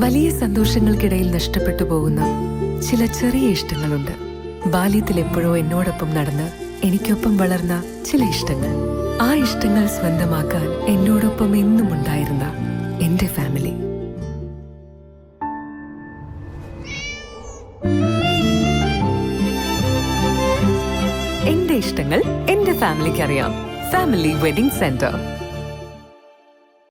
വലിയ സന്തോഷങ്ങൾക്കിടയിൽ നഷ്ടപ്പെട്ടു പോകുന്ന ചില ചെറിയ ഇഷ്ടങ്ങളുണ്ട്. ബാല്യത്തിൽ എപ്പോഴോ എന്നോടൊപ്പം നടന്ന് എനിക്കൊപ്പം വളർന്ന ചില ഇഷ്ടങ്ങൾ. ആ ഇഷ്ടങ്ങൾ സ്വന്തമാക്കാൻ എന്നോടൊപ്പം എന്നും ഉണ്ടായിരുന്ന എന്റെ ഫാമിലി. എന്റെ ഇഷ്ടങ്ങൾ എന്റെ ഫാമിലിക്ക് അറിയാം. Family wedding centre.